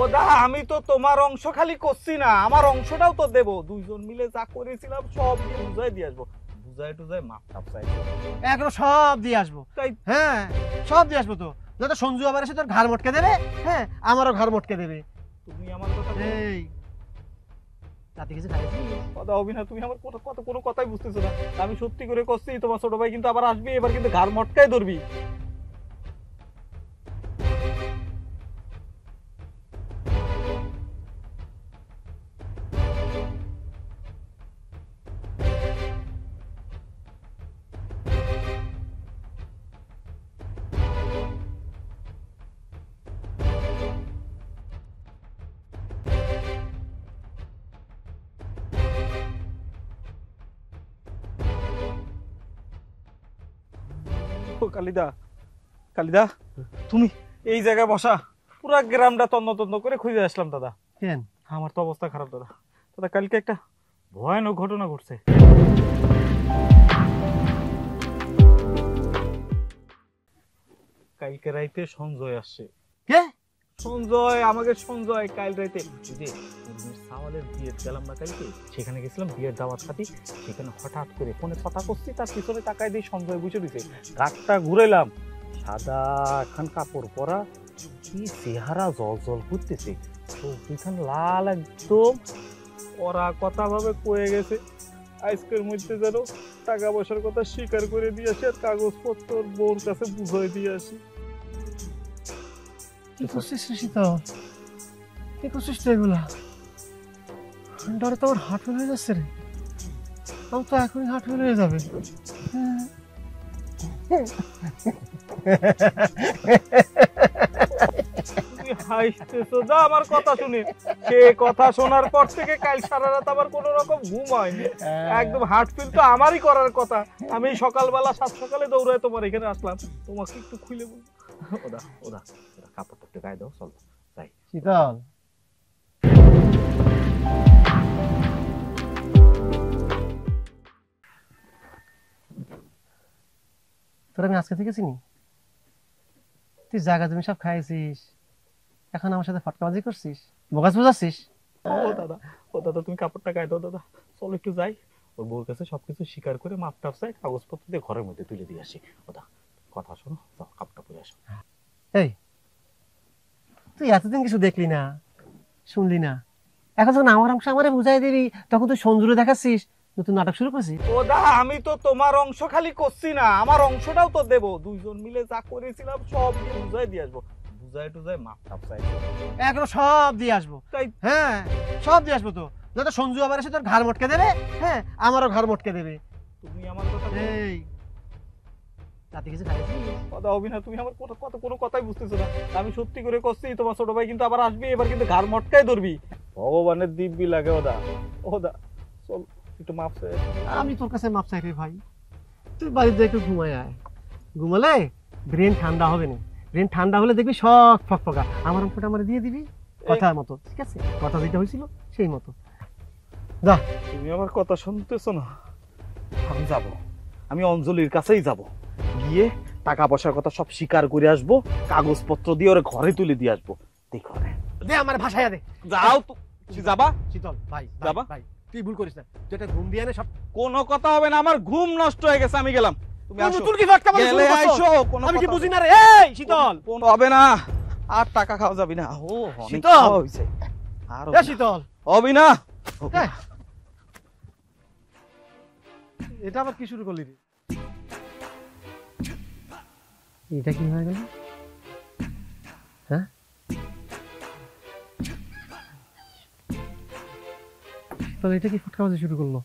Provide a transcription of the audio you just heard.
ওদা আমি তো তোমার অংশ খালি করছি না, আমার অংশটাও তো দেবো। দুইজন মিলে যা করেছিলাম সব বুঝাই দিয়ে আসবো। বুঝাই টুজাই মাপ টাপ চাই এগুলো সব দিয়ে আসবো। তাই হ্যাঁ সব দিয়ে আসবো। তো যাতে সঞ্জু আবার এসে তোর ঘাড় মটকে দেবে, হ্যাঁ আমারও ঘাড় মটকে দেবে। তুমি আমার কথা এই রাতে কিছু খাইছিস? কথা হবি না, তুমি আমার কোনো কথাই বুঝতেছো না। আমি সত্যি করে করছি, তোমার ছোট ভাই কিন্তু আবার আসবি, এবার কিন্তু ঘাড় মটকাই ধরবি। ও কালিদা, কালিদা তুমি এই জায়গায় বসা। পুরা গ্রামটা তন্ন তন্ন করে খুঁজে আসলাম দাদা। কেন? আমার তো অবস্থা খারাপ দাদা। দাদা কালকে একটা ভয়ানক ঘটনা ঘটছে। কালকে রাইতে সঞ্জয় আসছে। কে? সঞ্জয়, আমাকে সঞ্জয় কাল রাইতে যে সাওয়ালের বিয়ে গেলাম না কালকে, সেখানে গেছিলাম বিয়ের দাওয়াত খাতি। সেখানে হঠাৎ করে ফোনে কথা করছি, তার পিছনে তাকায় দিয়ে সঞ্জয় বুঝে দিছে। গাছটা ঘুরাইলাম, সাদা খান কাপড় পরা, কি চেহারা জল জল করতেছে, চোখ দুইখান লাল একদম। ওরা কথা ভাবে কয়ে গেছে আজকের মধ্যে যেন টাকা পয়সার কথা স্বীকার করে দিয়ে আসি, আর কাগজপত্র বোর কাছে বুঝাই দিয়ে আসি। কি করছিস রে শীতল? কি করছিস তো এগুলা? ডরে তো আমার হার্ট ফেল হয়ে যাচ্ছে রে। আমার তো এখনই হার্ট ফেল হয়ে যাবে। তুমি হাসতেছো যা আমার কথা শুনে। সে কথা শোনার পর থেকে কাল সারা রাত আমার কোনো রকম ঘুম হয়নি। একদম হার্ট ফিল তো আমারই করার কথা। আমি সকালবেলা 7 সকালে দৌড়ায় তোমার এখানে আসলাম। তোমাকে একটু খুলে বলবো। ওদা ওদা ওদা কাপড়টা একটু গায়ে দাও, চলো যাই। শীতল, তোর আমি আজকে থেকে চিনি। তুই জায়গা জমি সব খাইছিস, এখন আমার সাথে ফটকাবাজি করছিস, বোগাস বোঝাচ্ছিস। ও দাদা তুমি কাপড়টা গায়ে দাও দাদা, চলো একটু যাই। ওর বউর কাছে সবকিছু স্বীকার করে মাপ টাপ চাই, কাগজপত্র দিয়ে ঘরের মধ্যে তুলে দিয়ে আসি। ওদা কথা শোনো, যাও কাপড়টা পরে আসো। এই তুই এতদিন কিছু দেখলি না, শুনলি না, এখন যখন আমার অংশ আমারে বুঝাই দিবি তখন তুই সঞ্জুরে দেখাচ্ছিস নতুন নাটক শুরু করছিস। ওদা আমি তো তোমার অংশ খালি করছি না, আমার অংশটাও তো দেবো। দুইজন মিলে যা করেছিলাম সব বুঝাই দিয়ে আসবো। বুঝাই টুজাই মাপ টাপ চাই। এগুলো সব দিয়ে আসবো। তাই হ্যাঁ সব দিয়ে আসবো। তো যাতে সঞ্জু আবার এসে তোর ঘাড় মটকে দেবে, হ্যাঁ আমারও ঘাড় মটকে দেবে। তুমি আমার কথা এই রাতে কিছু খাইছিস? কথা হবি না, তুমি আমার কোনো কথাই বুঝতেছো না। আমি সত্যি করে করছি, তোমার ছোট ভাই কিন্তু আবার আসবি, এবার কিন্তু ঘাড় মটকাই ধরবি। ভগবানের দিব্যি লাগে। ওদা ওদা চল একটু মাপ চাই। আমি তোর কাছে মাপ চাই রে ভাই। তুই বাড়িতে একটু ঘুমায় আয়, ঘুমালে ব্রেন ঠান্ডা হবে না। ব্রেন ঠান্ডা হলে দেখবি সব ফকফকা। আমার অঙ্কটা আমার দিয়ে দিবি কথার মতো, ঠিক আছে? কথা যেটা হয়েছিল সেই মতো। যা। তুমি আমার কথা শুনতেছো না? আমি যাব, আমি অঞ্জলির কাছেই যাব, গিয়ে টাকা পয়সার কথা সব স্বীকার করে আসবো, কাগজপত্র দিয়ে ওরা ঘরে তুলে দিয়ে আসবো। দেখো দে আমার ভাষায় দে। যাও তুমি যাবা। শীতল ভাই, যাবা? ভাই তুই ভুল করিস না, তুই একটা ঘুম দিয়ে নে সব। কোনো কথা হবে না, আমার ঘুম নষ্ট হয়ে গেছে, আমি গেলাম। তুমি আসো। তুই কি ফটকা মারছিস? গেলে আইসো, কোনো আমি কি কথা বুঝি না রে? এই শীতল, কোনো হবে না, আর টাকা খাওয়া যাবে না। ও অনেক শীতল। খাওয়া হইছে, আর এ শীতল, হবে না। এই, এটা আবার কি শুরু করলি রে? এটা কি হয়ে গেল? হ্যাঁ তাহলে এটা কি ফটকা বাজে শুরু করলো?